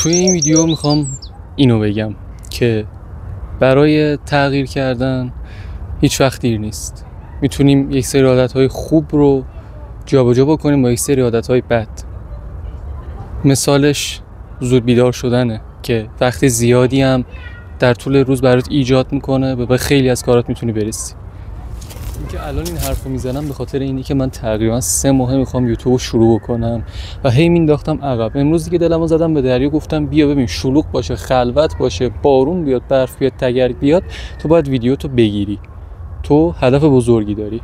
توی این ویدیو میخوام اینو بگم که برای تغییر کردن هیچ وقت دیر نیست. میتونیم یک سری عادتهای خوب رو جابجا بکنیم با یک سری عادتهای بد. مثالش زود بیدار شدنه که وقت زیادی هم در طول روز برات ایجاد میکنه به خیلی از کارات میتونی برسی. اینکه الان این حرفو میزنم به خاطر اینه که من تقریبا 3 ماه میخوام یوتیوب شروع بکنم و هی مینداختم عقب. امروز دیگه دلمو زدم به دریا، گفتم بیا ببین شلوغ باشه، خلوت باشه، بارون بیاد، برف بیاد، تگرگ بیاد، تو باید ویدیو تو بگیری، تو هدف بزرگی داری.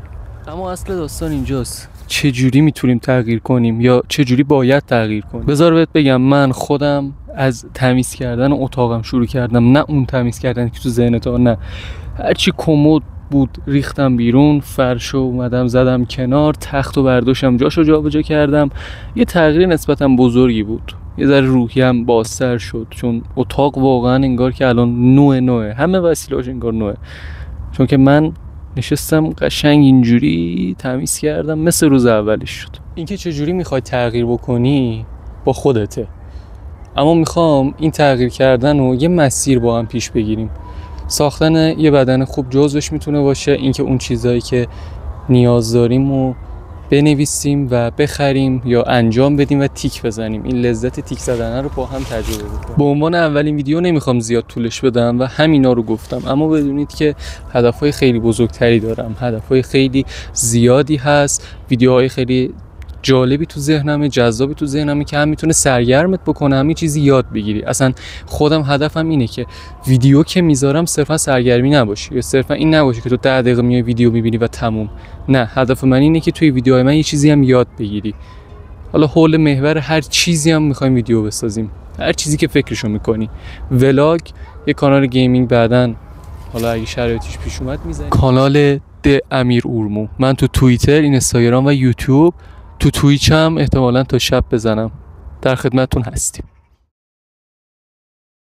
اما اصل داستان اینجاست، چه جوری میتونیم تغییر کنیم یا چه جوری باید تغییر کنیم. بذار بهت بگم، من خودم از تمیز کردن اتاقم شروع کردم، نه اون تمیز کردن که تو ذهنت، نه هرچی کمد بود ریختم بیرون، فرشو اومدم زدم کنار، تختو برداشتم جاشو جابجا کردم. یه تغییر نسبتا بزرگی بود، یه ذره روحیم بازتر شد، چون اتاق واقعا انگار که الان نوعه، همه وسیله‌اش انگار نوعه. چون که من نشستم قشنگ اینجوری تمیز کردم مثل روز اولش شد. اینکه چجوری میخوای تغییر بکنی با خودته، اما میخوام این تغییر کردن رو یه مسیر با هم پیش بگیریم. ساختن یه بدن خوب جزوش میتونه باشه اینکه اون چیزایی که نیاز داریم رو بنویسیم و بخریم یا انجام بدیم و تیک بزنیم. این لذت تیک زدن رو با هم تجربه بکنیم. به عنوان اولین ویدیو نمیخوام زیاد طولش بدم و همینا رو گفتم، اما بدونید که هدفهای خیلی بزرگتری دارم، هدفهای خیلی زیادی هست، ویدیوهای خیلی جالبی تو ذهنمه، جذابی تو ذهنمه که هم میتونه سرگرمت بکنه، هم چیزی یاد بگیری. اصلا خودم هدفم اینه که ویدیو که میذارم صرفا سرگرمی نباشه یا صرفا این نباشه که تو 10 دقیقه میای ویدیو میبینی و تموم. نه، هدف من اینه که توی ویدیوهای من یه چیزی هم یاد بگیری. حالا حول محور هر چیزی هم میخوایم ویدیو بسازیم، هر چیزی که فکرشو میکنی، ولاگ، یه کانال گیمینگ، بعدن حالا اگه شرایطش پیش اومد میزنیم کانال د امیر اورمو. من تو توییتر، اینستاگرام و یوتیوب، تو توییچ هم احتمالاً تا شب بزنم. در خدمتتون هستیم.